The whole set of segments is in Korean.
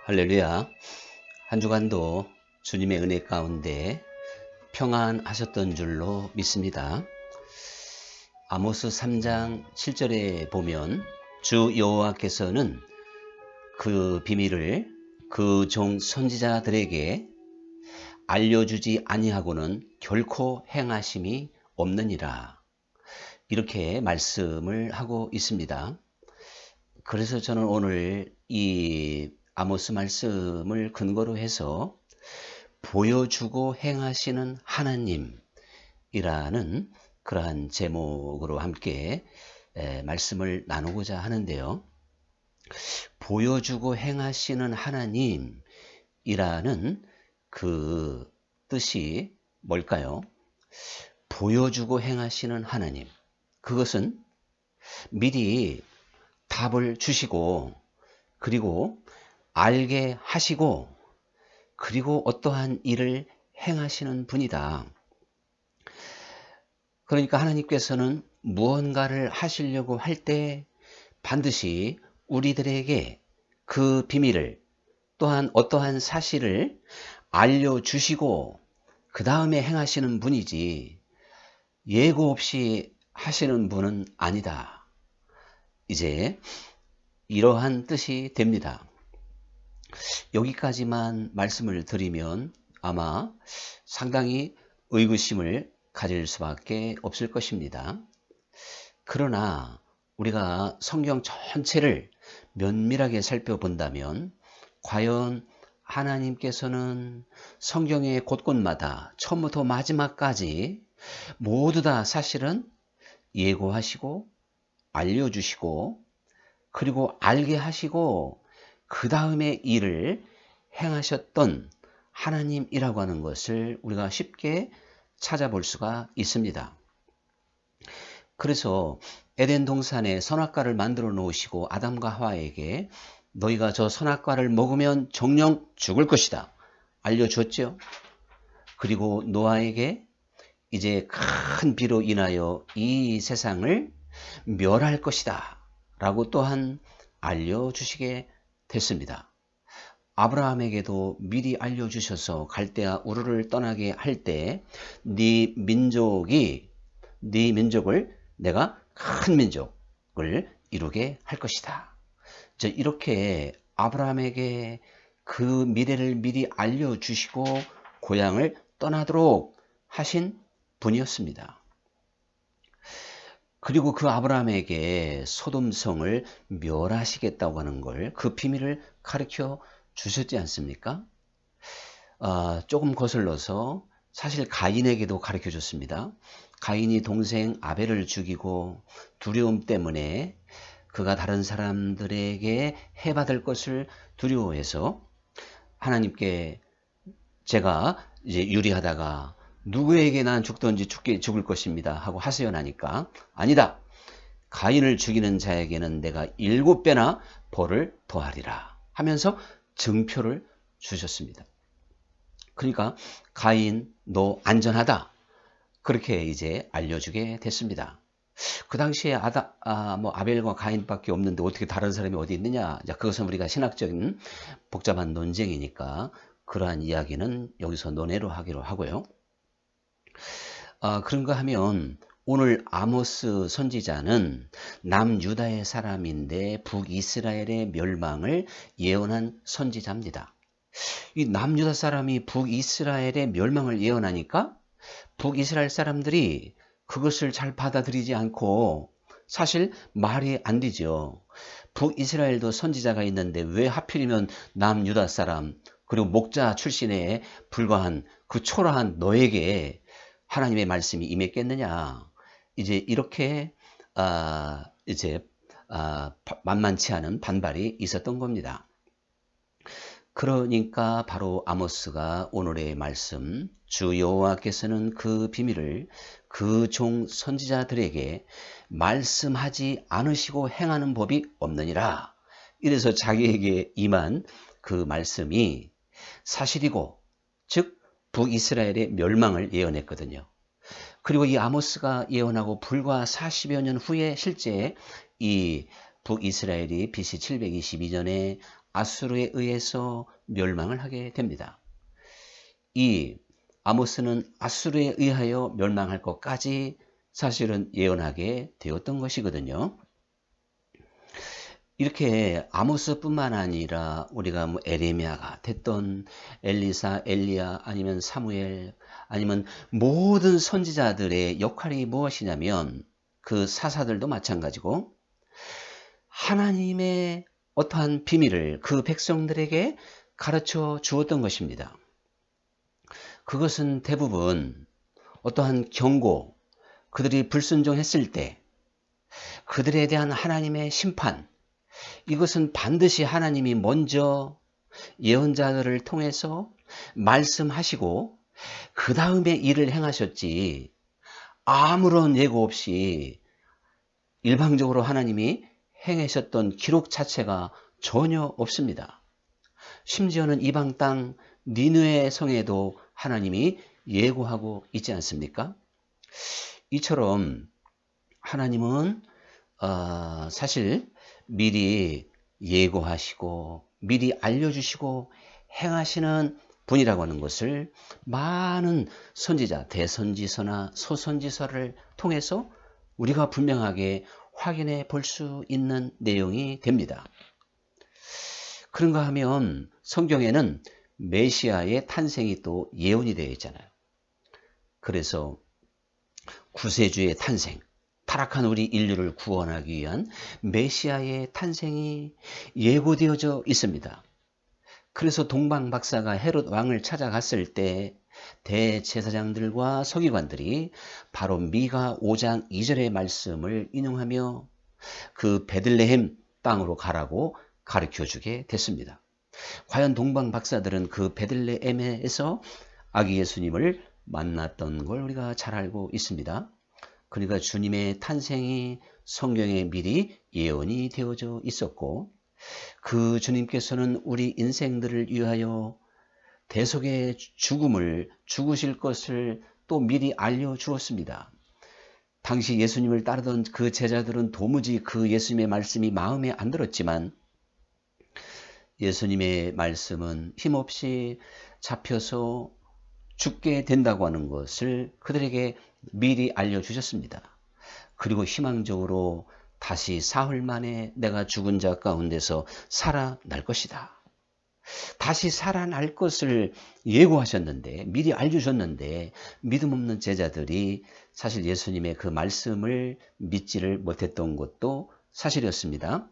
할렐루야. 한 주간도 주님의 은혜 가운데 평안하셨던 줄로 믿습니다. 아모스 3장 7절에 보면 주 여호와께서는 그 비밀을 그 종 선지자들에게 알려주지 아니하고는 결코 행하심이 없느니라. 이렇게 말씀을 하고 있습니다. 그래서 저는 오늘 이 아모스 말씀을 근거로 해서 보여주고 행하시는 하나님이라는 그러한 제목으로 함께 말씀을 나누고자 하는데요. 보여주고 행하시는 하나님이라는 그 뜻이 뭘까요? 보여주고 행하시는 하나님. 그것은 미리 답을 주시고 그리고 알게 하시고 그리고 어떠한 일을 행하시는 분이다. 그러니까 하나님께서는 무언가를 하시려고 할 때 반드시 우리들에게 그 비밀을 또한 어떠한 사실을 알려주시고 그 다음에 행하시는 분이지 예고 없이 하시는 분은 아니다. 이제 이러한 뜻이 됩니다. 여기까지만 말씀을 드리면 아마 상당히 의구심을 가질 수밖에 없을 것입니다. 그러나 우리가 성경 전체를 면밀하게 살펴본다면 과연 하나님께서는 성경의 곳곳마다 처음부터 마지막까지 모두 다 사실은 예고하시고 알려주시고 그리고 알게 하시고 그 다음에 일을 행하셨던 하나님이라고 하는 것을 우리가 쉽게 찾아볼 수가 있습니다. 그래서 에덴 동산에 선악과를 만들어 놓으시고 아담과 하와에게 너희가 저 선악과를 먹으면 정령 죽을 것이다 알려줬죠. 그리고 노아에게 이제 큰 비로 인하여 이 세상을 멸할 것이다 라고 또한 알려주시게 됐습니다. 아브라함에게도 미리 알려주셔서 갈대아 우르를 떠나게 할 때 네 민족을 내가 큰 민족을 이루게 할 것이다. 이렇게 아브라함에게 그 미래를 미리 알려주시고 고향을 떠나도록 하신 분이었습니다. 그리고 그 아브라함에게 소돔성을 멸하시겠다고 하는 걸 그 비밀을 가르쳐 주셨지 않습니까? 조금 거슬러서 사실 가인에게도 가르쳐 줬습니다. 가인이 동생 아벨을 죽이고 두려움 때문에 그가 다른 사람들에게 해받을 것을 두려워해서 하나님께 제가 이제 유리하다가 누구에게 난 죽든지 죽을 것입니다 하고 하소연하니까 아니다. 가인을 죽이는 자에게는 내가 7배나 벌을 더하리라 하면서 증표를 주셨습니다. 그러니까 가인 너 안전하다. 그렇게 이제 알려주게 됐습니다. 그 당시에 아벨과 가인밖에 없는데 어떻게 다른 사람이 어디 있느냐? 그것은 우리가 신학적인 복잡한 논쟁이니까 그러한 이야기는 여기서 논외로 하기로 하고요. 그런가 하면 오늘 아모스 선지자는 남유다의 사람인데 북이스라엘의 멸망을 예언한 선지자입니다. 이 남유다 사람이 북이스라엘의 멸망을 예언하니까 북이스라엘 사람들이 그것을 잘 받아들이지 않고 사실 말이 안 되죠. 북이스라엘도 선지자가 있는데 왜 하필이면 남유다 사람 그리고 목자 출신에 불과한 그 초라한 너에게 하나님의 말씀이 임했겠느냐. 이제 이렇게 만만치 않은 반발이 있었던 겁니다. 그러니까 바로 아모스가 오늘의 말씀 주 여호와께서는 그 비밀을 그 종 선지자들에게 말씀하지 않으시고 행하는 법이 없느니라. 이래서 자기에게 임한 그 말씀이 사실이고 즉 북이스라엘의 멸망을 예언했거든요. 그리고 이 아모스가 예언하고 불과 40여 년 후에 실제 이 북이스라엘이 BC 722년에 아수르에 의해서 멸망을 하게 됩니다. 이 아모스는 아수르에 의하여 멸망할 것까지 사실은 예언하게 되었던 것이거든요. 이렇게 아모스뿐만 아니라 우리가 뭐 에레미야가 됐던 엘리사, 엘리야 아니면 사무엘 아니면 모든 선지자들의 역할이 무엇이냐면 그 사사들도 마찬가지고 하나님의 어떠한 비밀을 그 백성들에게 가르쳐 주었던 것입니다. 그것은 대부분 어떠한 경고, 그들이 불순종했을 때 그들에 대한 하나님의 심판, 이것은 반드시 하나님이 먼저 예언자들을 통해서 말씀하시고 그 다음에 일을 행하셨지, 아무런 예고 없이 일방적으로 하나님이 행하셨던 기록 자체가 전혀 없습니다. 심지어는 이방 땅 니느웨 성에도 하나님이 예고하고 있지 않습니까? 이처럼 하나님은 사실 미리 예고하시고 미리 알려주시고 행하시는 분이라고 하는 것을 많은 선지자, 대선지서나 소선지서를 통해서 우리가 분명하게 확인해 볼 수 있는 내용이 됩니다. 그런가 하면 성경에는 메시아의 탄생이 또 예언이 되어 있잖아요. 그래서 구세주의 탄생, 타락한 우리 인류를 구원하기 위한 메시아의 탄생이 예고되어져 있습니다. 그래서 동방박사가 헤롯 왕을 찾아갔을 때 대제사장들과 서기관들이 바로 미가 5장 2절의 말씀을 인용하며 그 베들레헴 땅으로 가라고 가르쳐주게 됐습니다. 과연 동방박사들은 그 베들레헴에서 아기 예수님을 만났던 걸 우리가 잘 알고 있습니다. 그러니까 주님의 탄생이 성경에 미리 예언이 되어져 있었고, 그 주님께서는 우리 인생들을 위하여 대속의 죽음을 죽으실 것을 또 미리 알려주었습니다. 당시 예수님을 따르던 그 제자들은 도무지 그 예수님의 말씀이 마음에 안 들었지만 예수님의 말씀은 힘없이 잡혀서 죽게 된다고 하는 것을 그들에게 미리 알려주셨습니다. 그리고 희망적으로 다시 사흘 만에 내가 죽은 자 가운데서 살아날 것이다. 다시 살아날 것을 예고하셨는데, 미리 알려주셨는데 믿음 없는 제자들이 사실 예수님의 그 말씀을 믿지를 못했던 것도 사실이었습니다.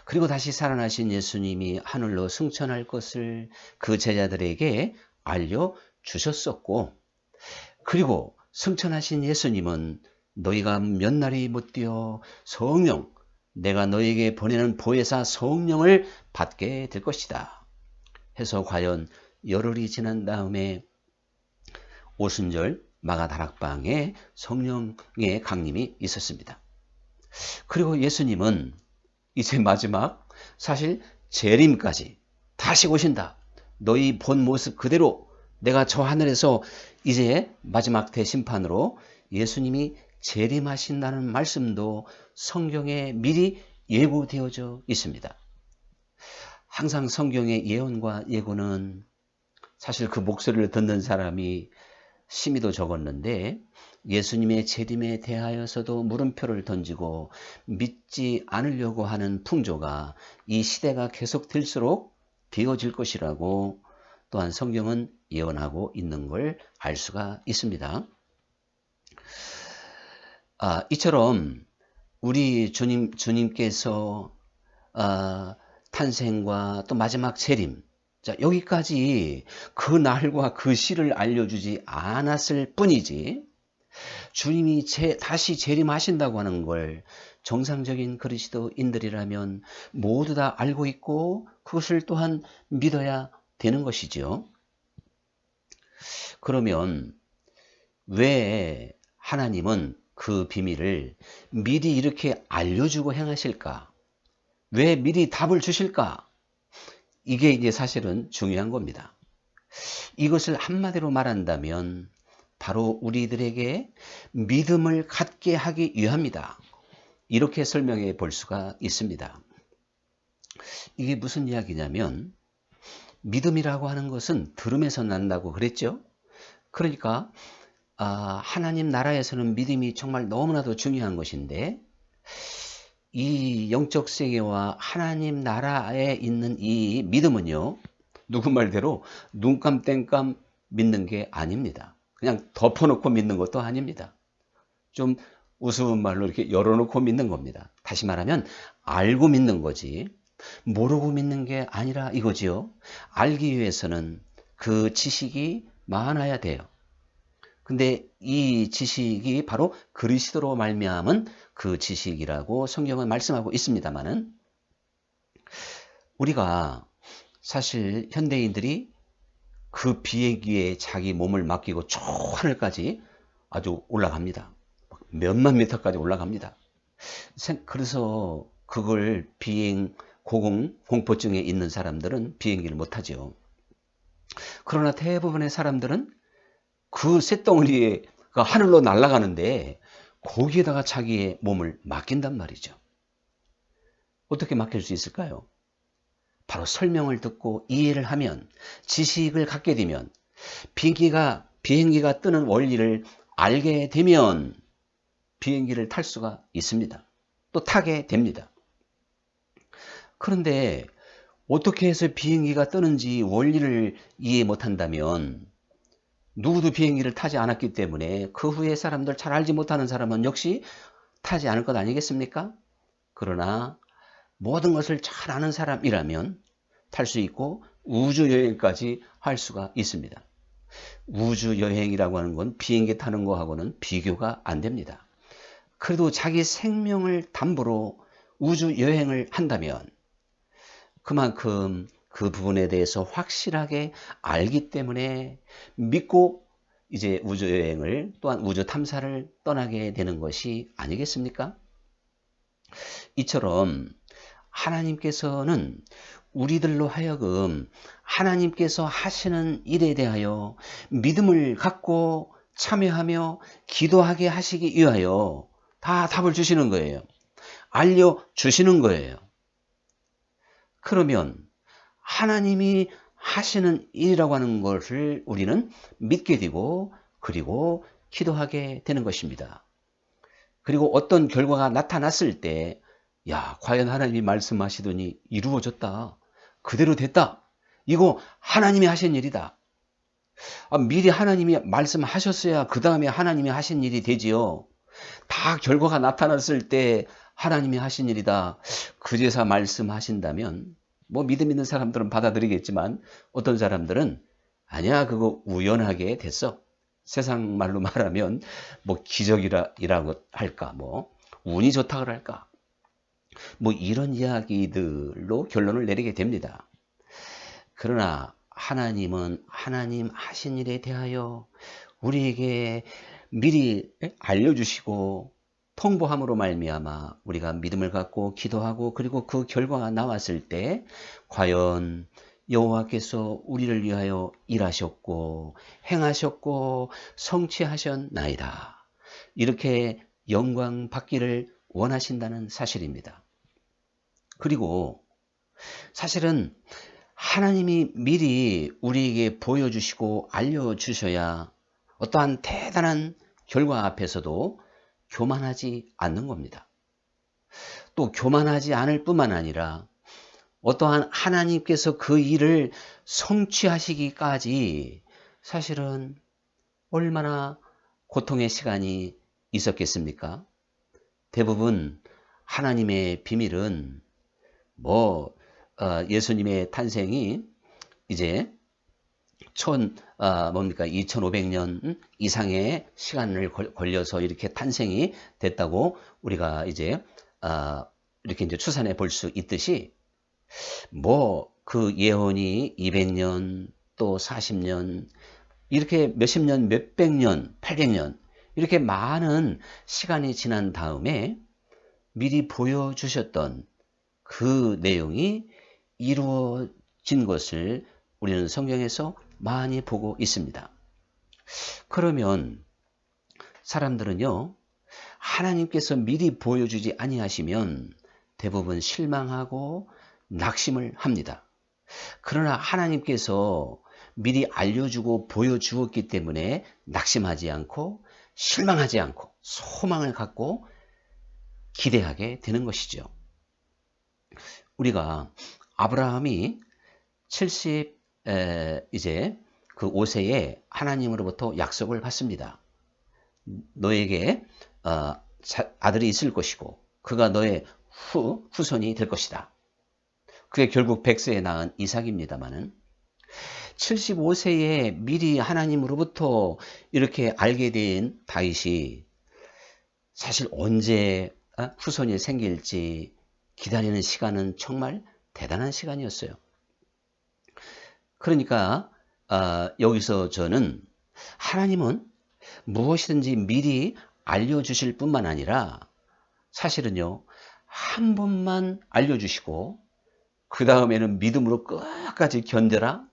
그리고 다시 살아나신 예수님이 하늘로 승천할 것을 그 제자들에게 알려주셨었고, 그리고 승천하신 예수님은 너희가 몇 날이 못 되어 성령, 내가 너희에게 보내는 보혜사 성령을 받게 될 것이다 해서 과연 열흘이 지난 다음에 오순절 마가다락방에 성령의 강림이 있었습니다. 그리고 예수님은 이제 마지막 사실 재림까지 다시 오신다. 너희 본 모습 그대로 내가 저 하늘에서 이제 마지막 대심판으로 예수님이 재림하신다는 말씀도 성경에 미리 예고되어져 있습니다. 항상 성경의 예언과 예고는 사실 그 목소리를 듣는 사람이 심히도 적었는데 예수님의 재림에 대하여서도 물음표를 던지고 믿지 않으려고 하는 풍조가 이 시대가 계속될수록 되어질 것이라고 또한 성경은 예언하고 있는 걸 알 수가 있습니다. 이처럼 우리 주님께서 탄생과 또 마지막 재림, 자, 여기까지 그 날과 그 시를 알려주지 않았을 뿐이지 주님이 다시 재림하신다고 하는 걸 정상적인 그리스도인들이라면 모두 다 알고 있고 그것을 또한 믿어야 되는 것이죠. 그러면 왜 하나님은 그 비밀을 미리 이렇게 알려주고 행하실까? 왜 미리 답을 주실까? 이게 이제 사실은 중요한 겁니다. 이것을 한마디로 말한다면 바로 우리들에게 믿음을 갖게 하기 위함이다. 이렇게 설명해 볼 수가 있습니다. 이게 무슨 이야기냐면 믿음이라고 하는 것은 들음에서 난다고 그랬죠. 그러니까 하나님 나라에서는 믿음이 정말 너무나도 중요한 것인데 이 영적 세계와 하나님 나라에 있는 이 믿음은요. 누구 말대로 눈감 땡감 믿는 게 아닙니다. 그냥 덮어놓고 믿는 것도 아닙니다. 좀 우스운 말로 이렇게 열어놓고 믿는 겁니다. 다시 말하면 알고 믿는 거지 모르고 믿는 게 아니라 이거지요. 알기 위해서는 그 지식이 많아야 돼요. 근데 이 지식이 바로 그리스도로 말미암은 그 지식이라고 성경은 말씀하고 있습니다만은 우리가 사실 현대인들이 그 비행기에 자기 몸을 맡기고 저 하늘까지 아주 올라갑니다. 몇만 미터까지 올라갑니다. 그래서 그걸 고공 공포증에 있는 사람들은 비행기를 못하죠. 그러나 대부분의 사람들은 그 쇳덩어리가 하늘로 날아가는데 거기에다가 자기의 몸을 맡긴단 말이죠. 어떻게 맡길 수 있을까요? 바로 설명을 듣고 이해를 하면 지식을 갖게 되면 비행기가 뜨는 원리를 알게 되면 비행기를 탈 수가 있습니다. 또 타게 됩니다. 그런데 어떻게 해서 비행기가 뜨는지 원리를 이해 못한다면 누구도 비행기를 타지 않았기 때문에 그 후에 사람들 잘 알지 못하는 사람은 역시 타지 않을 것 아니겠습니까? 그러나 모든 것을 잘 아는 사람이라면 탈 수 있고 우주여행까지 할 수가 있습니다. 우주여행이라고 하는 건 비행기 타는 거하고는 비교가 안 됩니다. 그래도 자기 생명을 담보로 우주여행을 한다면 그만큼 그 부분에 대해서 확실하게 알기 때문에 믿고 이제 우주여행을 또한 우주 탐사를 떠나게 되는 것이 아니겠습니까? 이처럼 하나님께서는 우리들로 하여금 하나님께서 하시는 일에 대하여 믿음을 갖고 참여하며 기도하게 하시기 위하여 다 답을 주시는 거예요. 알려주시는 거예요. 그러면 하나님이 하시는 일이라고 하는 것을 우리는 믿게 되고 그리고 기도하게 되는 것입니다. 그리고 어떤 결과가 나타났을 때 과연 하나님이 말씀하시더니 이루어졌다. 그대로 됐다. 이거 하나님이 하신 일이다. 미리 하나님이 말씀하셨어야 그 다음에 하나님이 하신 일이 되지요. 다 결과가 나타났을 때 하나님이 하신 일이다. 그제서 말씀하신다면 믿음 있는 사람들은 받아들이겠지만 어떤 사람들은 아니야 그거 우연하게 됐어. 세상 말로 말하면 기적이라고 할까 운이 좋다 그럴까 이런 이야기들로 결론을 내리게 됩니다. 그러나 하나님은 하나님 하신 일에 대하여 우리에게 미리 알려주시고 통보함으로 말미암아 우리가 믿음을 갖고 기도하고 그리고 그 결과가 나왔을 때 과연 여호와께서 우리를 위하여 일하셨고 행하셨고 성취하셨나이다. 이렇게 영광 받기를 원하신다는 사실입니다. 그리고 사실은 하나님이 미리 우리에게 보여주시고 알려주셔야 어떠한 대단한 결과 앞에서도 교만하지 않는 겁니다. 또 교만하지 않을 뿐만 아니라 어떠한 하나님께서 그 일을 성취하시기까지 사실은 얼마나 고통의 시간이 있었겠습니까? 대부분 하나님의 비밀은 예수님의 탄생이 이제 2500년 이상의 시간을 걸려서 이렇게 탄생이 됐다고 우리가 이제 이렇게 이제 추산해 볼 수 있듯이 그 예언이 200년 또 40년 이렇게 몇십 년, 몇백 년, 800년 이렇게 많은 시간이 지난 다음에 미리 보여주셨던 그 내용이 이루어진 것을 우리는 성경에서 많이 보고 있습니다. 그러면 사람들은요, 하나님께서 미리 보여주지 아니하시면 대부분 실망하고 낙심을 합니다. 그러나 하나님께서 미리 알려주고 보여주었기 때문에 낙심하지 않고 실망하지 않고 소망을 갖고 기대하게 되는 것이죠. 우리가 아브라함이 70 이제 그 5세에 하나님으로부터 약속을 받습니다. 너에게 아들이 있을 것이고 그가 너의 후손이 될 것이다. 그게 결국 100세에 낳은 이삭입니다마는 75세에 미리 하나님으로부터 이렇게 알게 된 다윗이 사실 언제 후손이 생길지 기다리는 시간은 정말 대단한 시간이었어요. 그러니까 여기서 저는 하나님은 무엇이든지 미리 알려주실 뿐만 아니라 사실은요, 한 번만 알려주시고 그 다음에는 믿음으로 끝까지 견뎌라,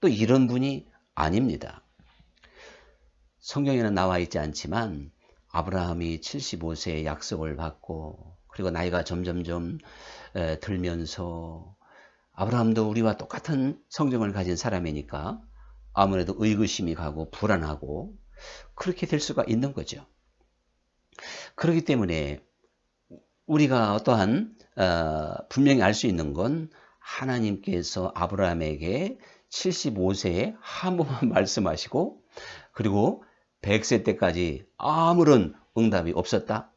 또 이런 분이 아닙니다. 성경에는 나와 있지 않지만 아브라함이 75세에 약속을 받고 그리고 나이가 점점점 들면서 아브라함도 우리와 똑같은 성정을 가진 사람이니까 아무래도 의구심이 가고 불안하고 그렇게 될 수가 있는 거죠. 그렇기 때문에 우리가 어떠한 분명히 알 수 있는 건 하나님께서 아브라함에게 75세에 한 번만 말씀하시고 그리고 100세 때까지 아무런 응답이 없었다,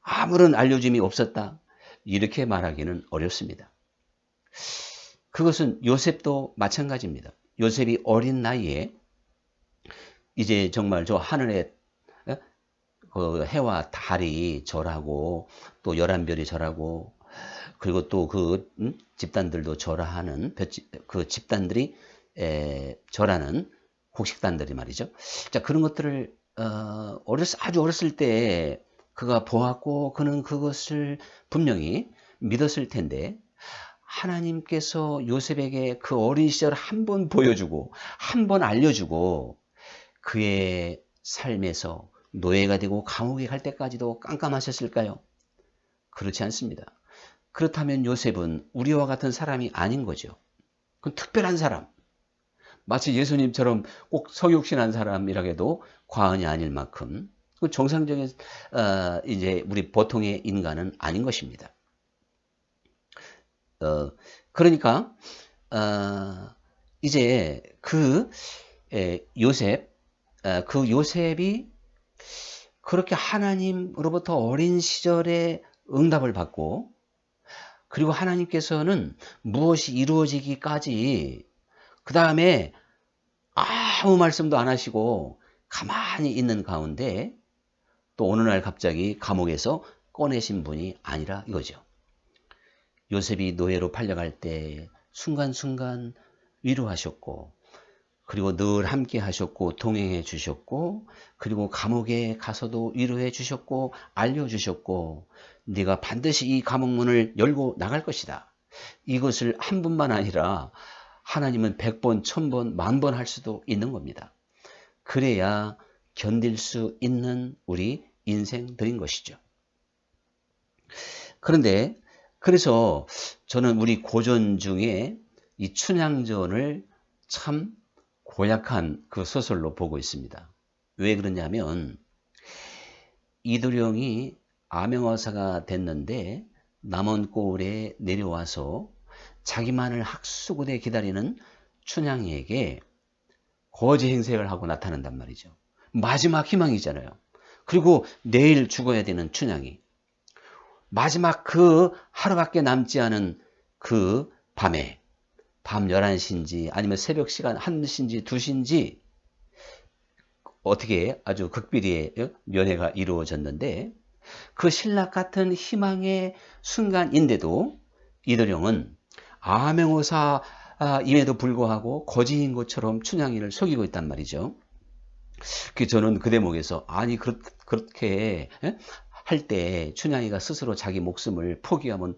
아무런 알려짐이 없었다, 이렇게 말하기는 어렵습니다. 그것은 요셉도 마찬가지입니다. 요셉이 어린 나이에 이제 정말 저 하늘에 그 해와 달이 절하고 또 11별이 절하고 그리고 또 그 집단들도 절하는 그 집단들이 절하는 곡식단들이 말이죠. 자, 그런 것들을 아주 어렸을 때 그가 보았고 그는 그것을 분명히 믿었을 텐데 하나님께서 요셉에게 그 어린 시절 한 번 보여주고 한 번 알려주고 그의 삶에서 노예가 되고 감옥에 갈 때까지도 깜깜하셨을까요? 그렇지 않습니다. 그렇다면 요셉은 우리와 같은 사람이 아닌 거죠. 그건 특별한 사람, 마치 예수님처럼 꼭 성육신한 사람이라 해도 과언이 아닐 만큼 정상적인 이제 우리 보통의 인간은 아닌 것입니다. 그러니까 이제 그 요셉이 그렇게 하나님으로부터 어린 시절에 응답을 받고 그리고 하나님께서는 무엇이 이루어지기까지 그 다음에 아무 말씀도 안 하시고 가만히 있는 가운데 또 어느 날 갑자기 감옥에서 꺼내신 분이 아니라 이거죠. 요셉이 노예로 팔려갈 때 순간순간 위로하셨고 그리고 늘 함께 하셨고 동행해 주셨고 그리고 감옥에 가서도 위로해 주셨고 알려주셨고 네가 반드시 이 감옥문을 열고 나갈 것이다. 이것을 한 번만 아니라 하나님은 100번, 1000번, 10,000번 할 수도 있는 겁니다. 그래야 견딜 수 있는 우리 인생들인 것이죠. 그런데 그래서 저는 우리 고전 중에 이 춘향전을 참 고약한 그 소설로 보고 있습니다. 왜 그러냐면 이도령이 암행어사가 됐는데 남원고을에 내려와서 자기만을 학수고대 기다리는 춘향이에게 거지 행세를 하고 나타난단 말이죠. 마지막 희망이잖아요. 그리고 내일 죽어야 되는 춘향이 마지막 그 하루밖에 남지 않은 그 밤에 밤 11시인지 아니면 새벽 시간 1시인지 2시인지 어떻게 아주 극비리의 면회가 이루어졌는데 그 신락 같은 희망의 순간인데도 이도령은 암행어사임에도 불구하고 거지인 것처럼 춘향이를 속이고 있단 말이죠. 저는 그 대목에서 아니 그렇게 할 때 춘향이가 스스로 자기 목숨을 포기하면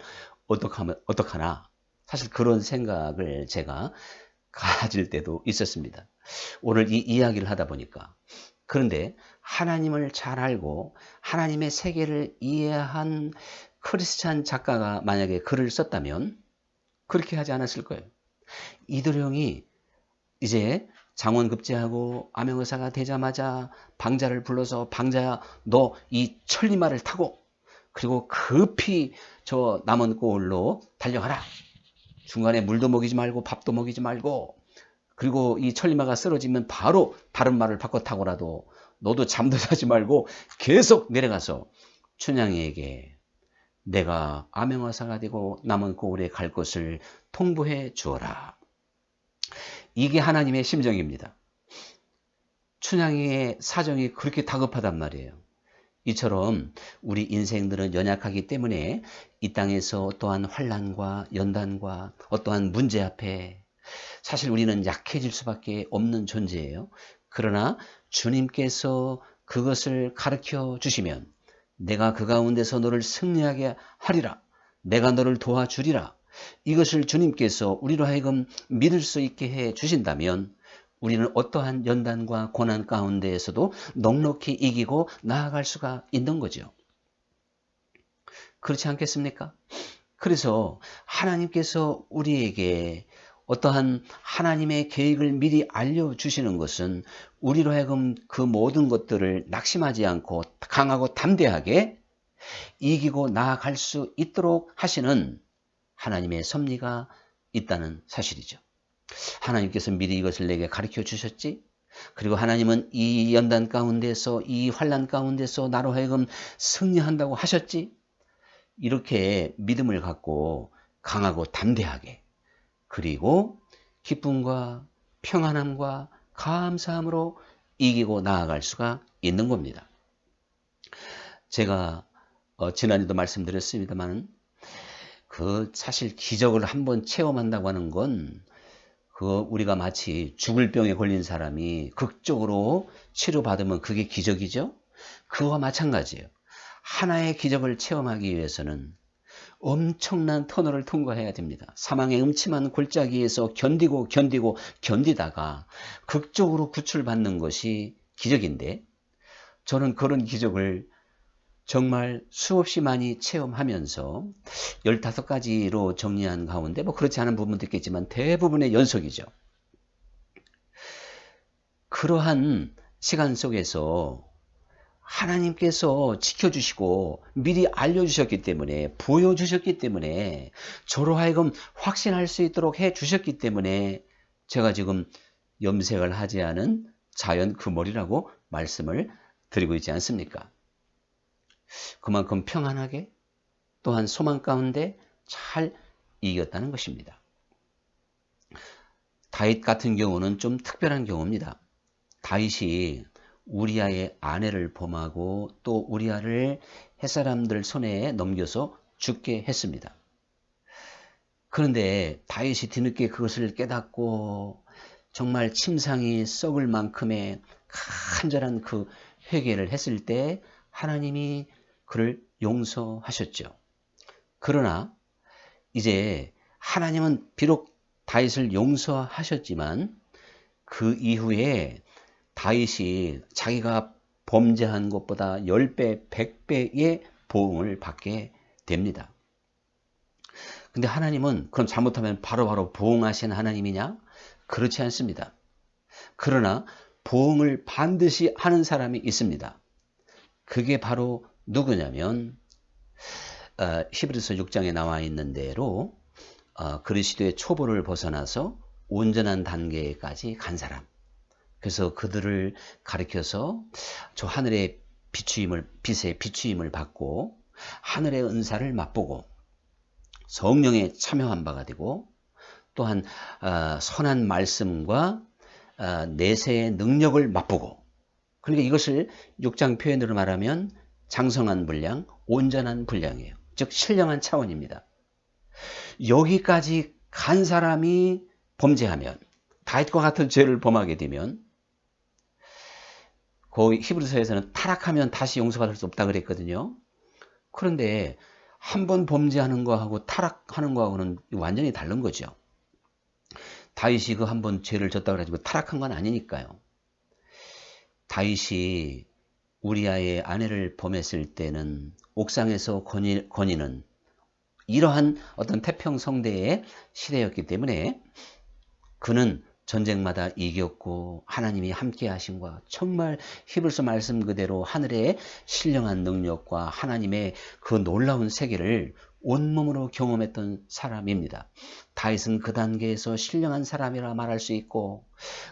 어떡하나 사실 그런 생각을 제가 가질 때도 있었습니다. 오늘 이 이야기를 하다 보니까 그런데 하나님을 잘 알고 하나님의 세계를 이해한 크리스찬 작가가 만약에 글을 썼다면 그렇게 하지 않았을 거예요. 이도령이 이제 장원급제하고 암행어사가 되자마자 방자를 불러서 방자야 너 이 천리마를 타고 그리고 급히 저 남은 꼴로 달려가라. 중간에 물도 먹이지 말고 밥도 먹이지 말고 그리고 이 천리마가 쓰러지면 바로 다른 말을 바꿔 타고라도 너도 잠도 자지 말고 계속 내려가서 춘향이에게 내가 암행어사가 되고 남은 꼴에 갈 것을 통보해 주어라. 이게 하나님의 심정입니다. 춘향이의 사정이 그렇게 다급하단 말이에요. 이처럼 우리 인생들은 연약하기 때문에 이 땅에서 어떠한 환난과 연단과 어떠한 문제 앞에 사실 우리는 약해질 수밖에 없는 존재예요. 그러나 주님께서 그것을 가르쳐 주시면 내가 그 가운데서 너를 승리하게 하리라. 내가 너를 도와주리라. 이것을 주님께서 우리로 하여금 믿을 수 있게 해 주신다면 우리는 어떠한 연단과 고난 가운데에서도 넉넉히 이기고 나아갈 수가 있는 거죠. 그렇지 않겠습니까? 그래서 하나님께서 우리에게 어떠한 하나님의 계획을 미리 알려주시는 것은 우리로 하여금 그 모든 것들을 낙심하지 않고 강하고 담대하게 이기고 나아갈 수 있도록 하시는 하나님의 섭리가 있다는 사실이죠. 하나님께서 미리 이것을 내게 가르쳐 주셨지. 그리고 하나님은 이 연단 가운데서 이 환난 가운데서 나로 하여금 승리한다고 하셨지. 이렇게 믿음을 갖고 강하고 담대하게 그리고 기쁨과 평안함과 감사함으로 이기고 나아갈 수가 있는 겁니다. 제가 지난해도 말씀드렸습니다만 그 사실 기적을 한번 체험한다고 하는 건 우리가 마치 죽을 병에 걸린 사람이 극적으로 치료받으면 그게 기적이죠. 그와 마찬가지예요. 하나의 기적을 체험하기 위해서는 엄청난 터널을 통과해야 됩니다. 사망의 음침한 골짜기에서 견디다가 극적으로 구출받는 것이 기적인데 저는 그런 기적을 정말 수없이 많이 체험하면서 15가지로 정리한 가운데 그렇지 않은 부분도 있겠지만 대부분의 연속이죠. 그러한 시간 속에서 하나님께서 지켜주시고 미리 알려주셨기 때문에 보여주셨기 때문에 저로 하여금 확신할 수 있도록 해주셨기 때문에 제가 지금 염색을 하지 않은 자연 그 머리라고 말씀을 드리고 있지 않습니까? 그만큼 평안하게 또한 소망 가운데 잘 이겼다는 것입니다. 다윗 같은 경우는 좀 특별한 경우입니다. 다윗이 우리아의 아내를 범하고 또 우리아를 햇사람들 손에 넘겨서 죽게 했습니다. 그런데 다윗이 뒤늦게 그것을 깨닫고 정말 침상이 썩을 만큼의 간절한 그 회개를 했을 때 하나님이 그를 용서하셨죠. 그러나 이제 하나님은 비록 다윗을 용서하셨지만 그 이후에 다윗이 자기가 범죄한 것보다 10배, 100배의 보응을 받게 됩니다. 근데 하나님은 그럼 잘못하면 바로바로 보응하신 하나님이냐? 그렇지 않습니다. 그러나 보응을 반드시 하는 사람이 있습니다. 그게 바로 누구냐면 히브리서 6장에 나와 있는 대로 그리스도의 초보를 벗어나서 온전한 단계까지 간 사람. 그래서 그들을 가리켜서 저 하늘의 빛의 비추임을 받고 하늘의 은사를 맛보고 성령에 참여한 바가 되고 또한 선한 말씀과 내세의 능력을 맛보고 그러니까 이것을 6장 표현으로 말하면 장성한 분량, 온전한 분량이에요. 즉 신령한 차원입니다. 여기까지 간 사람이 범죄하면 다윗과 같은 죄를 범하게 되면 거기 히브리서에서는 타락하면 다시 용서받을 수 없다 그랬거든요. 그런데 한 번 범죄하는 거하고 타락하는 거하고는 완전히 다른 거죠. 다윗이 그 한 번 죄를 졌다 그래가지고 타락한 건 아니니까요. 다윗이 우리아의 아내를 범했을 때는 옥상에서 건의는 이러한 어떤 태평성대의 시대였기 때문에 그는 전쟁마다 이겼고 하나님이 함께 하심과 정말 히브리서 말씀 그대로 하늘의 신령한 능력과 하나님의 그 놀라운 세계를 온몸으로 경험했던 사람입니다. 다윗은 그 단계에서 신령한 사람이라 말할 수 있고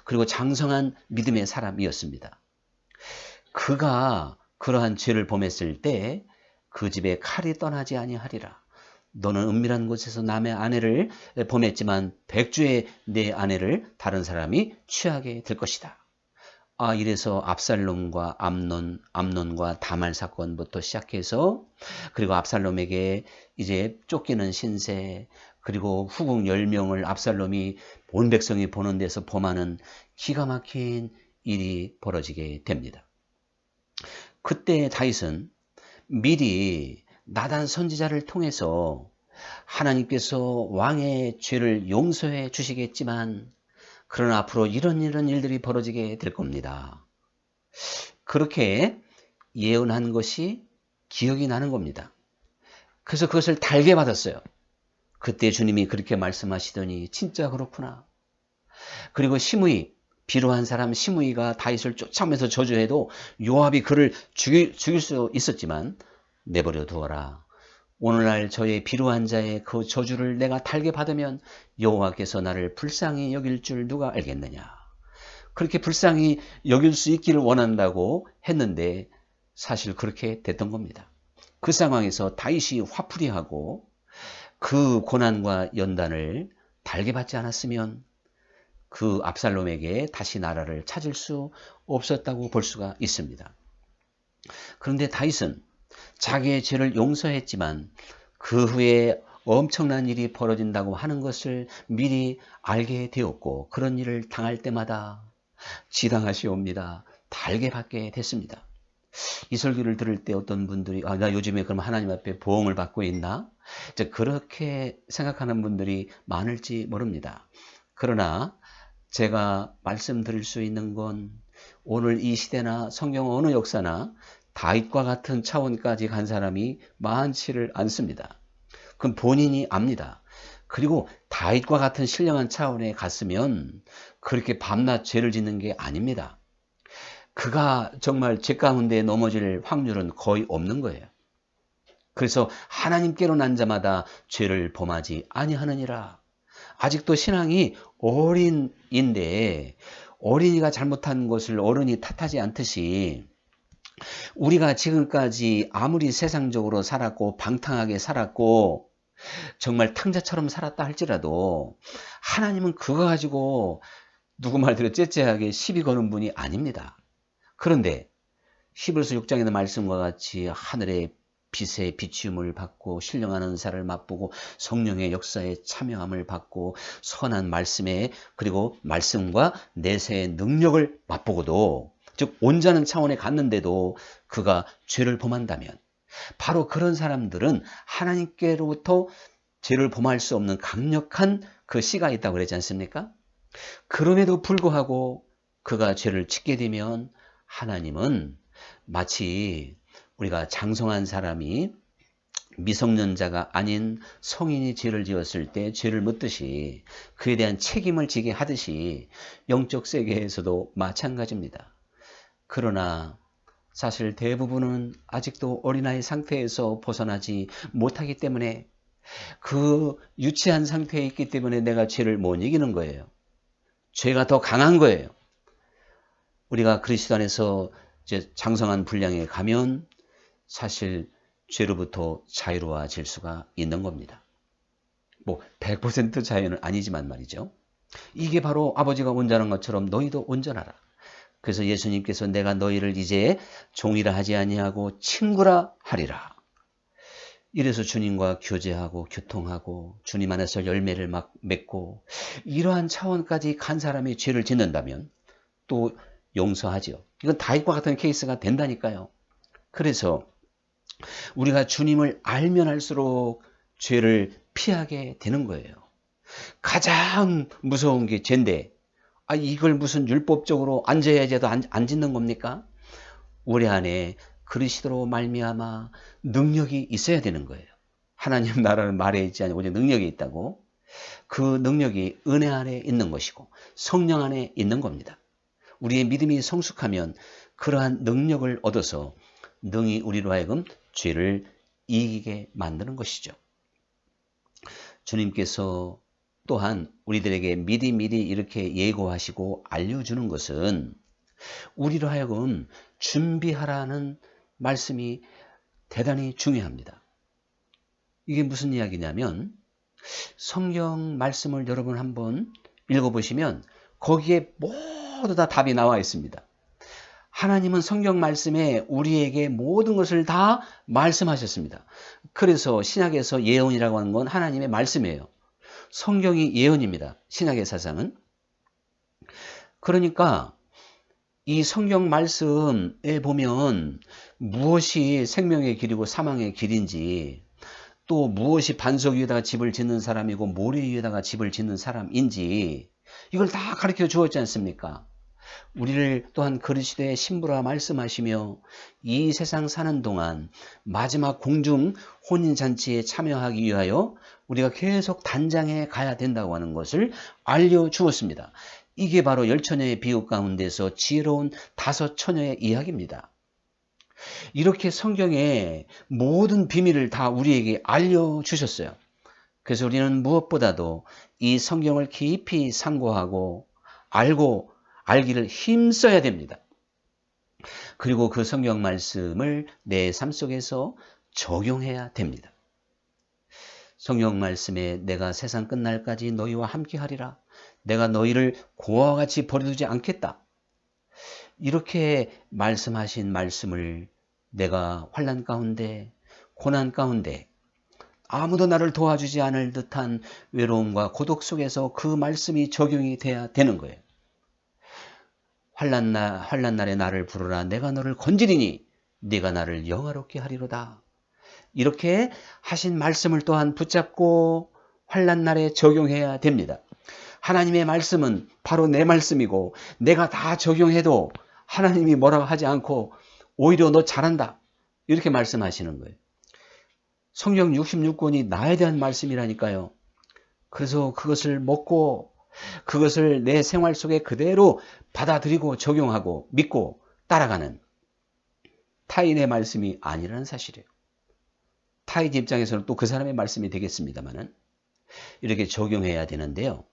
그리고 장성한 믿음의 사람이었습니다. 그가 그러한 죄를 범했을 때 그 집에 칼이 떠나지 아니하리라. 너는 은밀한 곳에서 남의 아내를 범했지만 백주의 내 아내를 다른 사람이 취하게 될 것이다. 이래서 압살롬과 암논과 다말 사건부터 시작해서 그리고 압살롬에게 이제 쫓기는 신세 그리고 후궁 10명을 압살롬이 온 백성이 보는 데서 범하는 기가 막힌 일이 벌어지게 됩니다. 그때 다윗은 미리 나단 선지자를 통해서 하나님께서 왕의 죄를 용서해 주시겠지만 그러나 앞으로 이런 일들이 벌어지게 될 겁니다. 그렇게 예언한 것이 기억이 나는 겁니다. 그래서 그것을 달게 받았어요. 그때 주님이 그렇게 말씀하시더니 진짜 그렇구나. 그리고 시므이 비루한 사람 시므이가 다윗을 쫓아오면서 저주해도 요압이 그를 죽일 수 있었지만 내버려 두어라. 오늘날 저의 비루한 자의 그 저주를 내가 달게 받으면 여호와께서 나를 불쌍히 여길 줄 누가 알겠느냐. 그렇게 불쌍히 여길 수 있기를 원한다고 했는데 사실 그렇게 됐던 겁니다. 그 상황에서 다윗이 화풀이하고 그 고난과 연단을 달게 받지 않았으면 그 압살롬에게 다시 나라를 찾을 수 없었다고 볼 수가 있습니다. 그런데 다윗은 자기의 죄를 용서했지만 그 후에 엄청난 일이 벌어진다고 하는 것을 미리 알게 되었고 그런 일을 당할 때마다 지당하시옵니다. 달게 받게 됐습니다. 이 설교를 들을 때 어떤 분들이 나 요즘에 그럼 하나님 앞에 보응을 받고 있나? 그렇게 생각하는 분들이 많을지 모릅니다. 그러나 제가 말씀드릴 수 있는 건 오늘 이 시대나 성경 어느 역사나 다윗과 같은 차원까지 간 사람이 많지를 않습니다. 그럼 본인이 압니다. 그리고 다윗과 같은 신령한 차원에 갔으면 그렇게 밤낮 죄를 짓는 게 아닙니다. 그가 정말 죄 가운데 넘어질 확률은 거의 없는 거예요. 그래서 하나님께로 난 자마다 죄를 범하지 아니하느니라. 아직도 신앙이 어린인데 어린이가 잘못한 것을 어른이 탓하지 않듯이 우리가 지금까지 아무리 세상적으로 살았고 방탕하게 살았고 정말 탕자처럼 살았다 할지라도 하나님은 그거 가지고 누구 말대로 째째하게 시비 거는 분이 아닙니다. 그런데 히브리서 6장에는 말씀과 같이 하늘의 빛의 비추음을 받고 신령한 은사를 맛보고 성령의 역사에 참여함을 받고 선한 말씀에 그리고 말씀과 내세의 능력을 맛보고도 즉 온전한 차원에 갔는데도 그가 죄를 범한다면 바로 그런 사람들은 하나님께로부터 죄를 범할 수 없는 강력한 그 씨가 있다고 그러지 않습니까? 그럼에도 불구하고 그가 죄를 짓게 되면 하나님은 마치 우리가 장성한 사람이 미성년자가 아닌 성인이 죄를 지었을 때 죄를 묻듯이 그에 대한 책임을 지게 하듯이 영적 세계에서도 마찬가지입니다. 그러나 사실 대부분은 아직도 어린아이 상태에서 벗어나지 못하기 때문에 그 유치한 상태에 있기 때문에 내가 죄를 못 이기는 거예요. 죄가 더 강한 거예요. 우리가 그리스도 안에서 이제 장성한 분량에 가면 사실 죄로부터 자유로워질 수가 있는 겁니다. 100% 자유는 아니지만 말이죠. 이게 바로 아버지가 온전한 것처럼 너희도 온전하라. 그래서 예수님께서 내가 너희를 이제 종이라 하지 아니하고 친구라 하리라. 이래서 주님과 교제하고 교통하고 주님 안에서 열매를 막 맺고 이러한 차원까지 간 사람이 죄를 짓는다면 또 용서하죠. 이건 다윗과 같은 케이스가 된다니까요. 그래서 우리가 주님을 알면 알수록 죄를 피하게 되는 거예요. 가장 무서운 게 죄인데 이걸 무슨 율법적으로 안 져야지 해도 안 짓는 겁니까? 우리 안에 그리스도로 말미암아 능력이 있어야 되는 거예요. 하나님 나라는 말에 있지 않고 오직 능력이 있다고. 그 능력이 은혜 안에 있는 것이고 성령 안에 있는 겁니다. 우리의 믿음이 성숙하면 그러한 능력을 얻어서 능히 우리로 하여금 죄를 이기게 만드는 것이죠. 주님께서 또한 우리들에게 미리 이렇게 예고하시고 알려주는 것은 우리로 하여금 준비하라는 말씀이 대단히 중요합니다. 이게 무슨 이야기냐면 성경 말씀을 여러분 한번 읽어보시면 거기에 모두 다 답이 나와 있습니다. 하나님은 성경 말씀에 우리에게 모든 것을 다 말씀하셨습니다. 그래서 신약에서 예언이라고 하는 건 하나님의 말씀이에요. 성경이 예언입니다. 신약의 사상은. 그러니까 이 성경 말씀에 보면 무엇이 생명의 길이고 사망의 길인지, 또 무엇이 반석 위에다가 집을 짓는 사람이고 모래 위에다가 집을 짓는 사람인지 이걸 다 가르쳐 주었지 않습니까? 우리를 또한 그리스도의 신부라 말씀하시며 이 세상 사는 동안 마지막 공중 혼인잔치에 참여하기 위하여 우리가 계속 단장해 가야 된다고 하는 것을 알려주었습니다. 이게 바로 열처녀의 비유 가운데서 지혜로운 5처녀의 이야기입니다. 이렇게 성경의 모든 비밀을 다 우리에게 알려주셨어요. 그래서 우리는 무엇보다도 이 성경을 깊이 상고하고 알기를 힘써야 됩니다. 그리고 그 성경 말씀을 내 삶 속에서 적용해야 됩니다. 성경 말씀에 내가 세상 끝날까지 너희와 함께 하리라. 내가 너희를 고아와 같이 버려두지 않겠다. 이렇게 말씀하신 말씀을 내가 환난 가운데, 고난 가운데 아무도 나를 도와주지 않을 듯한 외로움과 고독 속에서 그 말씀이 적용이 돼야 되는 거예요. 환난 날에 나를 부르라. 내가 너를 건지리니 네가 나를 영화롭게 하리로다. 이렇게 하신 말씀을 또한 붙잡고 환난 날에 적용해야 됩니다. 하나님의 말씀은 바로 내 말씀이고 내가 다 적용해도 하나님이 뭐라고 하지 않고 오히려 너 잘한다 이렇게 말씀하시는 거예요. 성경 66권이 나에 대한 말씀이라니까요. 그래서 그것을 먹고 그것을 내 생활 속에 그대로 받아들이고 적용하고 믿고 따라가는 타인의 말씀이 아니라는 사실이에요. 타인 입장에서는 또 그 사람의 말씀이 되겠습니다만은 이렇게 적용해야 되는데요.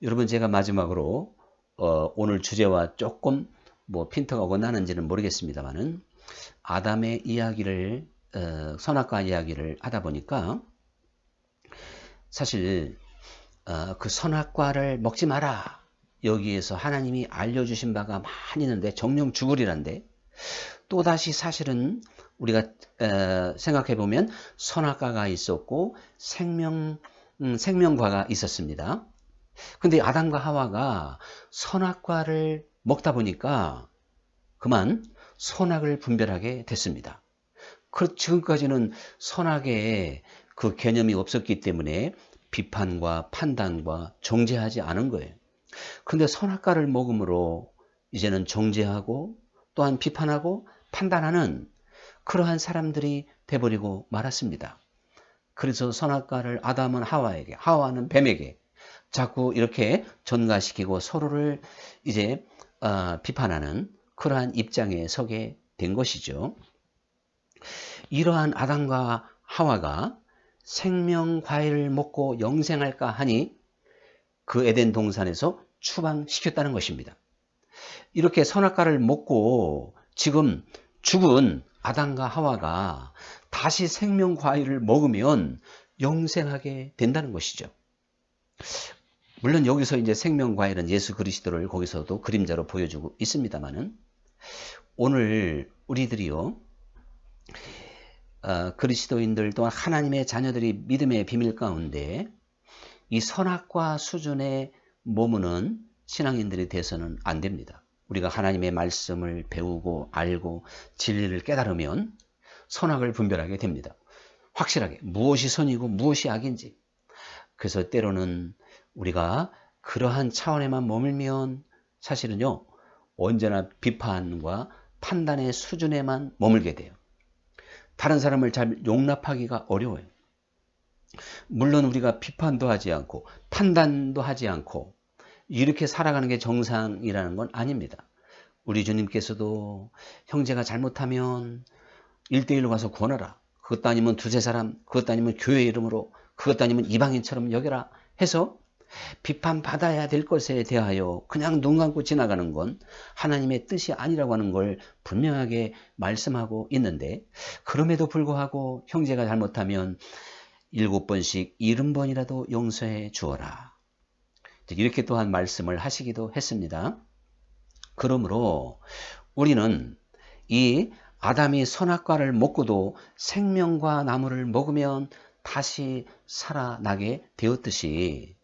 여러분 제가 마지막으로 오늘 주제와 조금 핀트가 오고 나는지는 모르겠습니다만은 아담의 이야기를 선악과 이야기를 하다 보니까 사실 그 선악과를 먹지 마라. 여기에서 하나님이 알려주신 바가 많이 있는데 정령 죽으리란데 또다시 사실은 우리가 생각해 보면 선악과가 있었고 생명과가 있었습니다. 근데 아담과 하와가 선악과를 먹다 보니까 그만 선악을 분별하게 됐습니다. 지금까지는 선악의 그 개념이 없었기 때문에 비판과 판단과 정죄하지 않은 거예요. 근데 선악과를 먹음으로 이제는 정죄하고 또한 비판하고 판단하는 그러한 사람들이 돼버리고 말았습니다. 그래서 선악과를 아담은 하와에게, 하와는 뱀에게 자꾸 이렇게 전가시키고 서로를 이제 비판하는 그러한 입장에 서게 된 것이죠. 이러한 아담과 하와가 생명 과일을 먹고 영생할까 하니 그 에덴 동산에서 추방시켰다는 것입니다. 이렇게 선악과를 먹고 지금 죽은 아담과 하와가 다시 생명 과일을 먹으면 영생하게 된다는 것이죠. 물론 여기서 이제 생명 과일은 예수 그리스도를 거기서도 그림자로 보여주고 있습니다만은 오늘 우리들이요 그리스도인들 또한 하나님의 자녀들이 믿음의 비밀 가운데 이 선악과 수준에 머무는 신앙인들이 돼서는 안 됩니다. 우리가 하나님의 말씀을 배우고 알고 진리를 깨달으면 선악을 분별하게 됩니다. 확실하게 무엇이 선이고 무엇이 악인지. 그래서 때로는 우리가 그러한 차원에만 머물면 사실은요 언제나 비판과 판단의 수준에만 머물게 돼요. 다른 사람을 잘 용납하기가 어려워요. 물론 우리가 비판도 하지 않고 판단도 하지 않고 이렇게 살아가는 게 정상이라는 건 아닙니다. 우리 주님께서도 형제가 잘못하면 1대1로 가서 권하라. 그것도 아니면 두세 사람, 그것도 아니면 교회 이름으로, 그것도 아니면 이방인처럼 여겨라 해서 비판받아야 될 것에 대하여 그냥 눈 감고 지나가는 건 하나님의 뜻이 아니라고 하는 걸 분명하게 말씀하고 있는데, 그럼에도 불구하고 형제가 잘못하면 7번씩 70번이라도 용서해 주어라. 이렇게 또한 말씀을 하시기도 했습니다. 그러므로 우리는 이 아담이 선악과를 먹고도 생명과 나무를 먹으면 다시 살아나게 되었듯이,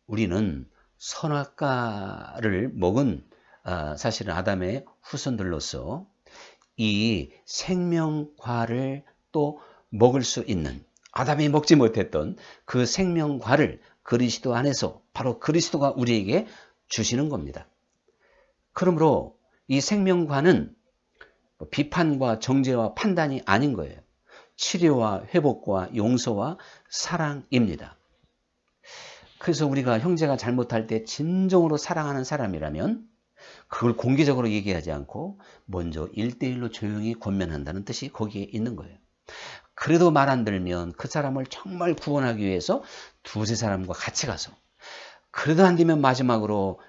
우리는 선악과를 먹은 사실은 아담의 후손들로서 이 생명과를 또 먹을 수 있는, 아담이 먹지 못했던 그 생명과를 그리스도 안에서 바로 그리스도가 우리에게 주시는 겁니다. 그러므로 이 생명과는 비판과 정죄와 판단이 아닌 거예요. 치료와 회복과 용서와 사랑입니다. 그래서 우리가 형제가 잘못할 때 진정으로 사랑하는 사람이라면 그걸 공개적으로 얘기하지 않고 먼저 1대1로 조용히 권면한다는 뜻이 거기에 있는 거예요. 그래도 말 안 들면 그 사람을 정말 구원하기 위해서 두세 사람과 같이 가서, 그래도 안 되면 마지막으로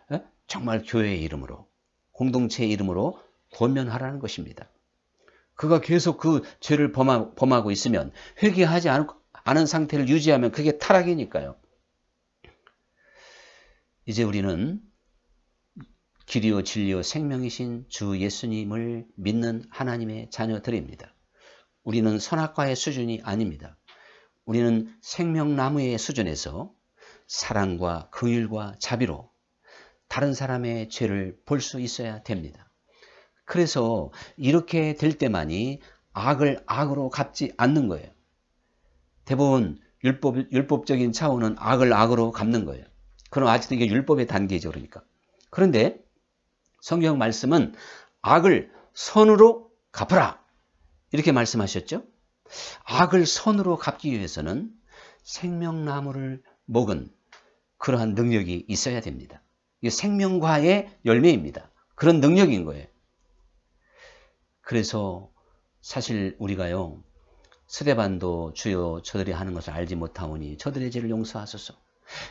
정말 교회의 이름으로, 공동체의 이름으로 권면하라는 것입니다. 그가 계속 그 죄를 범하고 있으면, 회개하지 않은 상태를 유지하면 그게 타락이니까요. 이제 우리는 길이요 진리요 생명이신 주 예수님을 믿는 하나님의 자녀들입니다. 우리는 선악과의 수준이 아닙니다. 우리는 생명나무의 수준에서 사랑과 긍휼과 자비로 다른 사람의 죄를 볼 수 있어야 됩니다. 그래서 이렇게 될 때만이 악을 악으로 갚지 않는 거예요. 대부분 율법적인 차원은 악을 악으로 갚는 거예요. 그럼 아직도 이게 율법의 단계죠, 그러니까. 그런데 성경 말씀은 악을 선으로 갚으라, 이렇게 말씀하셨죠. 악을 선으로 갚기 위해서는 생명나무를 먹은 그러한 능력이 있어야 됩니다. 이게 생명과의 열매입니다. 그런 능력인 거예요. 그래서 사실 우리가요, 스데반도 주여 저들이 하는 것을 알지 못하오니 저들의 죄를 용서하소서.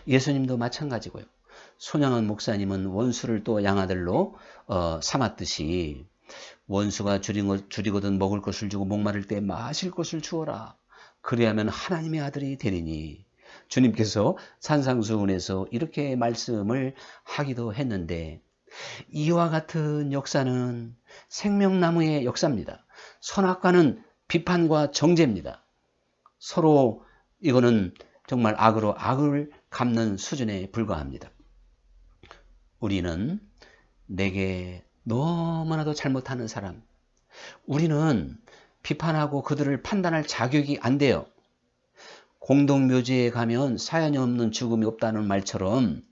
예수님도 마찬가지고요. 손양원 목사님은 원수를 또 양아들로 삼았듯이 원수가 줄이거든 먹을 것을 주고 목마를 때 마실 것을 주어라. 그래야면 하나님의 아들이 되리니. 주님께서 산상수훈에서 이렇게 말씀을 하기도 했는데, 이와 같은 역사는 생명나무의 역사입니다. 선악과는 비판과 정죄입니다. 서로 이거는 정말 악으로 악을 갚는 수준에 불과합니다. 우리는 내게 너무나도 잘못하는 사람, 우리는 비판하고 그들을 판단할 자격이 안 돼요. 공동묘지에 가면 사연이 없는 죽음이 없다는 말처럼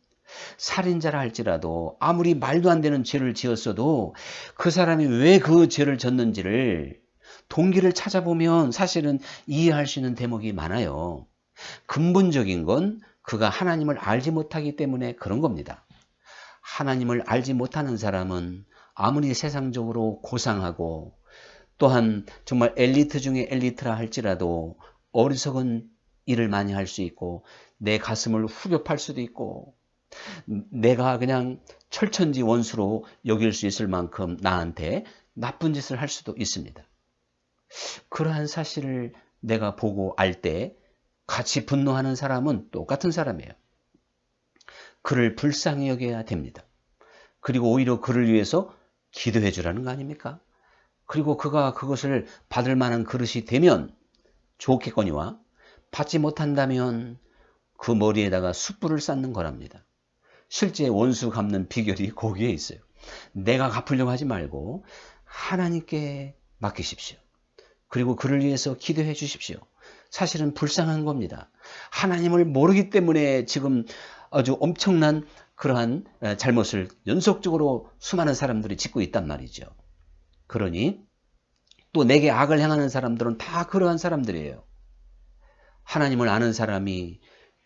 살인자라 할지라도 아무리 말도 안 되는 죄를 지었어도 그 사람이 왜 그 죄를 졌는지를 동기를 찾아보면 사실은 이해할 수 있는 대목이 많아요. 근본적인 건 그가 하나님을 알지 못하기 때문에 그런 겁니다. 하나님을 알지 못하는 사람은 아무리 세상적으로 고상하고 또한 정말 엘리트 중에 엘리트라 할지라도 어리석은 일을 많이 할 수 있고, 내 가슴을 후벼 팔 수도 있고, 내가 그냥 철천지 원수로 여길 수 있을 만큼 나한테 나쁜 짓을 할 수도 있습니다. 그러한 사실을 내가 보고 알 때 같이 분노하는 사람은 똑같은 사람이에요. 그를 불쌍히 여겨야 됩니다. 그리고 오히려 그를 위해서 기도해 주라는 거 아닙니까? 그리고 그가 그것을 받을 만한 그릇이 되면 좋겠거니와, 받지 못한다면 그 머리에다가 숯불을 쌓는 거랍니다. 실제 원수 갚는 비결이 거기에 있어요. 내가 갚으려고 하지 말고 하나님께 맡기십시오. 그리고 그를 위해서 기도해 주십시오. 사실은 불쌍한 겁니다. 하나님을 모르기 때문에 지금 아주 엄청난 그러한 잘못을 연속적으로 수많은 사람들이 짓고 있단 말이죠. 그러니 또 내게 악을 행하는 사람들은 다 그러한 사람들이에요. 하나님을 아는 사람이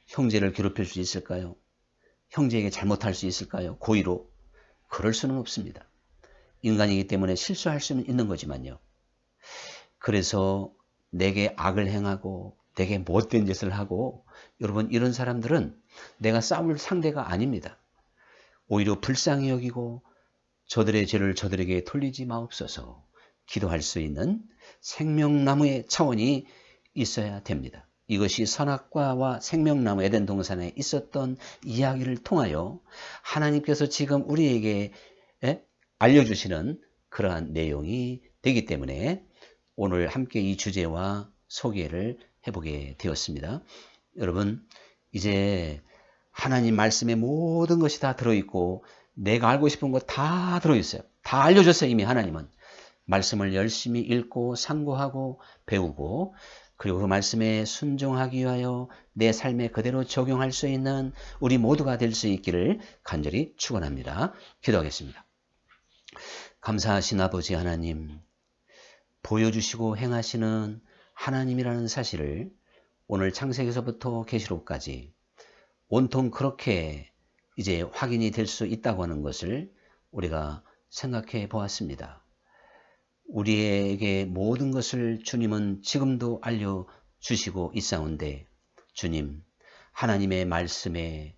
형제를 괴롭힐 수 있을까요? 형제에게 잘못할 수 있을까요? 고의로? 그럴 수는 없습니다. 인간이기 때문에 실수할 수는 있는 거지만요. 그래서 내게 악을 행하고 내게 못된 짓을 하고, 여러분, 이런 사람들은 내가 싸울 상대가 아닙니다. 오히려 불쌍히 여기고 저들의 죄를 저들에게 돌리지 마옵소서 기도할 수 있는 생명나무의 차원이 있어야 됩니다. 이것이 선악과와 생명나무 에덴 동산에 있었던 이야기를 통하여 하나님께서 지금 우리에게 알려주시는 그러한 내용이 되기 때문에 오늘 함께 이 주제와 소개를 해보게 되었습니다. 여러분, 이제 하나님 말씀에 모든 것이 다 들어있고 내가 알고 싶은 거 다 들어있어요. 다 알려줬어요. 이미 하나님은. 말씀을 열심히 읽고 상고하고 배우고, 그리고 그 말씀에 순종하기 위하여 내 삶에 그대로 적용할 수 있는 우리 모두가 될 수 있기를 간절히 축원합니다. 기도하겠습니다. 감사하신 아버지 하나님, 보여주시고 행하시는 하나님이라는 사실을 오늘 창세기서부터 계시록까지 온통 그렇게 이제 확인이 될 수 있다고 하는 것을 우리가 생각해 보았습니다. 우리에게 모든 것을 주님은 지금도 알려주시고 있사온데, 주님, 하나님의 말씀에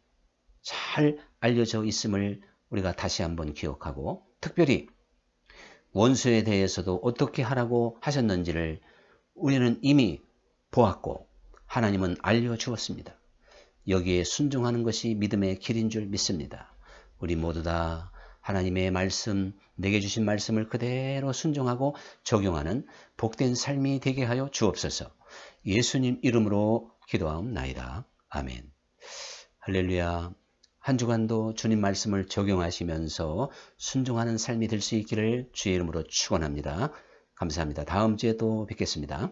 잘 알려져 있음을 우리가 다시 한번 기억하고, 특별히 원수에 대해서도 어떻게 하라고 하셨는지를 우리는 이미 보았고 하나님은 알려주었습니다. 여기에 순종하는 것이 믿음의 길인 줄 믿습니다. 우리 모두 다 하나님의 말씀, 내게 주신 말씀을 그대로 순종하고 적용하는 복된 삶이 되게 하여 주옵소서. 예수님 이름으로 기도하옵나이다. 아멘. 할렐루야. 한 주간도 주님 말씀을 적용하시면서 순종하는 삶이 될 수 있기를 주의 이름으로 축원합니다. 감사합니다. 다음 주에 또 뵙겠습니다.